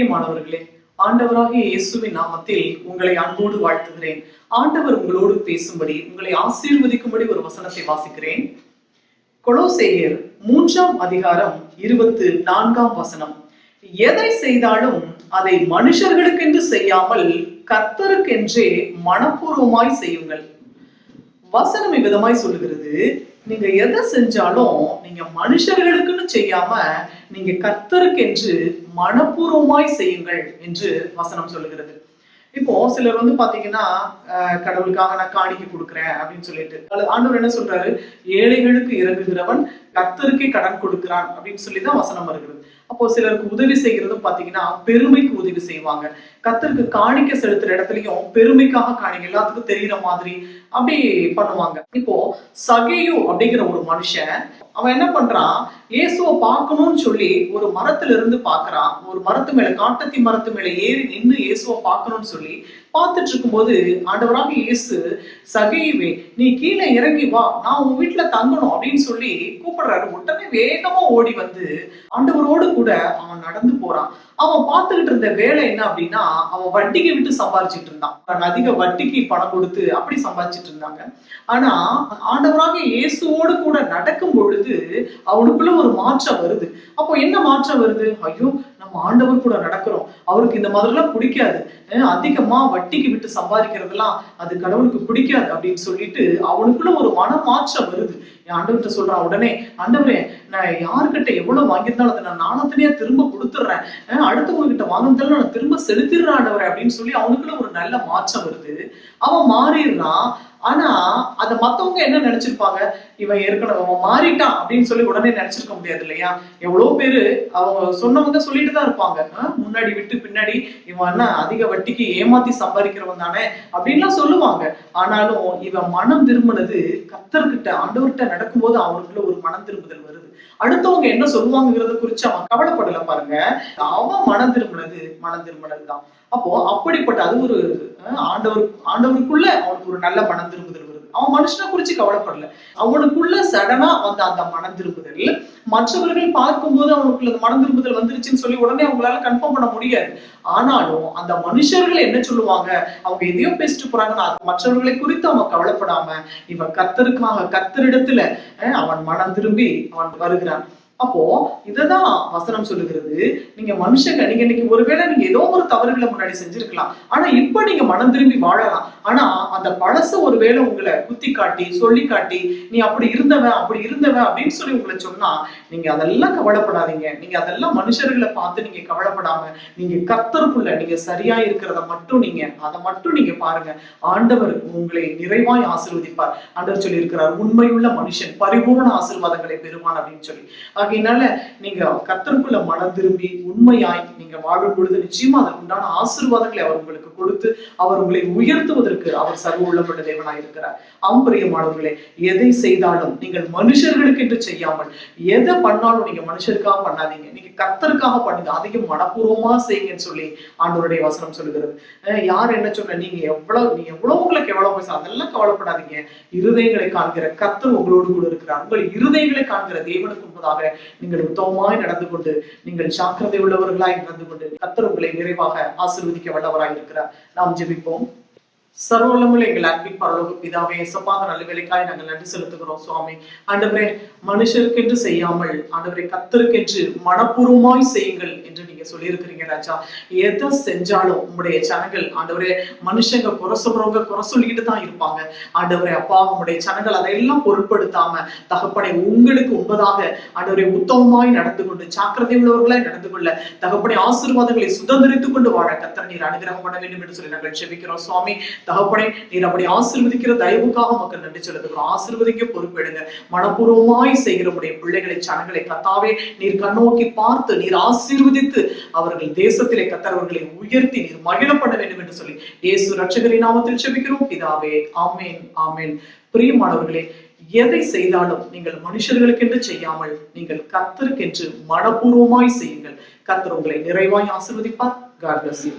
பிரியமானவர்களே, ஆண்டவராகிய இயேசுவின் நாமத்தில் உங்களை அன்போடு வாழ்த்துகிறேன். ஆண்டவர் உங்களோடு பேசும்படி, உங்களை ஆசீர்வதிக்கும்படி ஒரு வசனத்தை வாசிக்கிறேன். கொலோசேயர் 3ஆம் அதிகாரம் 24ஆம் வசனம். எதை செய்தாலும் அதை மனுஷர்களுக்கென்று செய்யாமல் கர்த்தருக்கென்றே மனப்பூர்வமாய் செய்யுங்கள். வசனம் இவ்விதமாய் சொல்லுகிறது, நீங்க எதை செஞ்சாலும் நீங்க மனுஷர்களுக்குன்னு செய்யாம நீங்க கர்த்தருக்கென்று மனப்பூர்வமாய் செய்யுங்கள் என்று வசனம் சொல்லுகிறது. இப்போ சிலர் பாத்தீங்கன்னா, கடவுளுக்காக நான் காணிக்கை கொடுக்குறேன் அப்படின்னு சொல்லிட்டு, ஆண்டவர் என்ன சொல்றாரு, ஏழைகளுக்கு இறங்குகிறவன் கர்த்தருக்கே கடன் கொடுக்கிறான் அப்படின்னு சொல்லிதான் வசனம் வருகிறது. அப்போ சிலருக்கு உதவி செய்யறதும் பாத்தீங்கன்னா பெருமைக்கு உதவி செய்வாங்க. கர்த்தருக்கு காணிக்கை செலுத்துற இடத்துலயும் பெருமைக்காக காணிக்கை எல்லாத்துக்கும் தெரிகிற மாதிரி அப்படி பண்ணுவாங்க. இப்போ சகேயு அப்படிங்கிற ஒரு மனுஷன், அவன் என்ன பண்றான், இயேசுவை பார்க்கணும்னு சொல்லி ஒரு மரத்துல இருந்து பாக்குறான். ஒரு மரத்து மேல, காட்டத்தி மரத்து மேல ஏறி நின்று இயேசுவை பார்க்கணும்னு சொல்லி பார்த்துட்டு இருக்கும்போது, ஆண்டவராக இயேசு, சகேயுவே நீ கீழே இறங்கி வா, நான் உன் வீட்டுல தங்கணும் அப்படின்னு சொல்லி கூப்பிடுறாரு. உடனே வேகமா ஓடி வந்து ஆண்டவரோடு கூட அவன் நடந்து போறான். அவன் பார்த்துக்கிட்டு இருந்த வேலை என்ன அப்படின்னா, அவன் வட்டிக்கு விட்டு சம்பாதிச்சுட்டு இருந்தான். அதிக வட்டிக்கு பணம் கொடுத்து அப்படி சம்பாதிச்சுட்டு இருந்தாங்க. ஆனா ஆண்டவராக இயேசுவோடு கூட நடக்கும் பொழுது அவனுக்குள்ள ஒரு மாற்றம் வருது. அப்போ என்ன மாற்றம் வருது, ஐயோ நம்ம ஆண்டவர் கூட நடக்கிறோம், அவருக்கு இந்த மாதிரி எல்லாம் பிடிக்காது, அதிகமா வட்டிக்கு விட்டு சம்பாதிக்கிறதெல்லாம் அது கடவுளுக்கு பிடிக்காது அப்படின்னு சொல்லிட்டு அவனுக்குள்ள ஒரு மன மாற்றம் வருது. என் ஆண்டவர்கிட்ட சொல்றான் உடனே, ஆண்டவரே நான் யாருக்கிட்ட எவ்வளவு வாங்கியிருந்தாலும் அதை நான் நாணத்திலேயே திரும்ப கொடுத்துட்றேன், அடுத்தவங்க கிட்ட வாங்கினாலும் நான் திரும்ப செலுத்திடுறேன் ஆண்டவரே அப்படின்னு சொல்லி அவனுக்குள்ள ஒரு நல்ல மாற்றம் வருது. அவன் மாறிடுறான். ஆனா அத மத்தவங்க என்ன நினைச்சிருப்பாங்க, இவன் ஏற்கனவே அவன் மாறிட்டான் அப்படின்னு சொல்லி உடனே நினைச்சிருக்க முடியாது இல்லையா? எவ்வளவு பேரு அவங்க சொன்னவங்க சொல்லிட்டு தான் இருப்பாங்க, முன்னாடி விட்டு பின்னாடி இவன் என்ன அதிக வட்டிக்கு ஏமாத்தி சம்பாதிக்கிறவன் தானே அப்படின்லாம் சொல்லுவாங்க. ஆனாலும் இவன் மனம் திரும்பினது கர்த்தர்கிட்ட, ஆண்டவர்கிட்ட நடக்கும்போது அவனுக்குள்ள ஒரு மனம் திரும்புதல் வருது. அடுத்தவங்க என்ன சொல்லுவாங்கிறத குறிச்சு அவன் கவலைப்படல பாருங்க, அவன் மனம் திரும்பினதுதான். அப்போ அப்படிப்பட்ட அது ஒரு ஆண்டவருக்குள்ள அவனுக்கு ஒரு நல்ல மனம் திரும்புதல் வருது. அவன் மனுஷனை குறிச்சு கவலைப்படல, அவனுக்குள்ள சடனா வந்த அந்த மனம் திரும்புதல் மற்றவர்கள் பார்க்கும்போது அவனுக்குள்ள மனம் திரும்புதல் வந்துருச்சுன்னு சொல்லி உடனே அவங்களால கன்ஃபார்ம் பண்ண முடியாது. ஆனாலும் அந்த மனுஷர்கள் என்ன சொல்லுவாங்க, அவங்க எதையோ பேசிட்டு போறாங்கன்னா மற்றவர்களை குறித்து அவன் கவலைப்படாம இவன் கர்த்தருக்காக கர்த்தரிடத்துல அவன் மனம் திரும்பி அவன் வருகிறான். அப்போ இததான் வசனம் சொல்லுகிறது, நீங்க மனுஷங்க, நீங்க இன்னைக்கு ஒருவேளை நீங்க ஏதோ ஒரு தவறுகளை முன்னாடி செஞ்சிருக்கலாம், ஆனா இப்ப நீங்க மனம் திரும்பி வாழலாம். ஆனா அந்த பழச ஒருவேளை உங்களை குத்தி காட்டி சொல்லி காட்டி நீ அப்படி இருந்தவன் அப்படின்னு சொல்லி உங்களை சொன்னா நீங்க அதெல்லாம் கவலைப்படாதீங்க. நீங்க அதெல்லாம் மனுஷர்களை பார்த்து நீங்க கவலைப்படாம நீங்க கர்த்தருக்குள்ள நீங்க சரியா இருக்கிறத மட்டும் அதை மட்டும் நீங்க பாருங்க. ஆண்டவர் உங்களை நிறைவாய் ஆசீர்வதிப்பார். ஆண்டவர் சொல்லி இருக்கிறார், உண்மையுள்ள மனுஷன் பரிபூர்ண ஆசீர்வாதங்களை பெறுவான் அப்படின்னு சொல்லி. ஆகையினால நீங்க கர்த்தருக்குள்ள மனம் திரும்பி உண்மையாய் நீங்க வாழும் பொழுது நிச்சயமா அதற்கு உண்டான ஆசீர்வாதங்களை அவர் உங்களுக்கு கொடுத்து அவர் உங்களை உயர்த்துவதற்கு அவர் சர்வ உள்ளப்பட்ட தேவனாய் இருக்கிறார். பிரியமானவர்களே, எதை செய்தாலும் நீங்கள் மனுஷர்களுக்கு என்று செய்யாமல், எதை பண்ணாலும் நீங்க மனுஷருக்காக பண்ணாதீங்க, நீங்க கர்த்தருக்காக பண்ணுங்க, அதையும் மனப்பூர்வமா செய்யுங்கன்னு சொல்லி ஆண்டவருடைய வசனம் சொல்லுகிறது. யார் என்ன சொன்ன, நீங்க எவ்வளவு உங்களுக்கு எவ்வளவு பேச அதெல்லாம் கவலைப்படாதீங்க. இருதயங்களை காண்கிற கர்த்தர் உங்களோடு கூட இருக்கிறார். உங்கள் இருதயங்களை காண்கிற தேவனுக்கு முன்பதாக நீங்கள் உத்தமமாய் நடந்து கொண்டு, நீங்கள் ஜாக்கிரதை உள்ளவர்களாய் நடந்து கொண்டு கர்த்தர் உங்களை நிறைவாக ஆசீர்வதிக்க வல்லவராய் இருக்கிறார். நாம் ஜெபிப்போம். சர்வவல்லமுள்ள எங்கள் அன்பின் பரலோக பிதாவே, இயேசுவாக நல்ல வேலைக்காய் நாங்கள் நன்றி செலுத்துகிறோம் சுவாமி. ஆண்டவரே, மனுஷருக்கென்று செய்யாமல் ஆண்டவரே கர்த்தருக்கென்று மனப்பூர்வமாய் செய்யுங்கள் என்று நீங்க சொல்லியிருக்கிறீங்க ராஜா. எதை செஞ்சாலும் உங்களுடைய ஜனங்கள் ஆண்டவரே, மனுஷங்க குறை சொல்றவங்க குறை சொல்லிக்கிட்டு தான் இருப்பாங்க. ஆண்டவரே அப்பா, உங்களுடைய ஜனங்கள் அதையெல்லாம் பொருட்படுத்தாம தகப்பனை உங்களுக்கு உண்பதாக ஆண்டவரை உத்தமமாய் நடந்து கொண்டு ஜாக்கிரதை உள்ளவர்களாய் நடந்து கொள்ள தகப்பனை ஆசீர்வாதங்களை சுதந்திரித்துக் கொண்டு வாழ கர்த்தர் நீர் அனுகிரகம் பண்ண வேண்டும் என்று சொல்லி நாங்கள் ஜெபிக்கிறோம் சுவாமி. தகப்பனே, நீர் அப்படி ஆசீர்வதிக்கிற தயவுக்காக மக்கள் நன்றி செலுத்துகிறோம். ஆசீர்வதிக்க பொறுப்பெடுங்க. மனப்பூர்வமாய் செய்கிற உடைய பிள்ளைகளை ஜனங்களை கர்த்தாவே நீர் கண்ணோக்கி பார்த்து நீர் ஆசீர்வதித்து அவர்கள் தேசத்திலே கர்த்தர்வர்களை உயர்த்தி நீர் மகிழ பண்ண வேண்டும் என்று சொல்லி இயேசு ரட்சகரின் நாமத்தில் ஜெபிக்கிறோம் பிதாவே. ஆமேன், ஆமேன். பிரியமானவர்களே, எதை செய்தாலும் நீங்கள் மனுஷர்களுக்கென்று செய்யாமல் நீங்கள் கர்த்தருக்கென்று மனப்பூர்வமாய் செய்யுங்கள். கர்த்தர் உங்களை நிறைவாய் ஆசீர்வதிப்பார். God bless you.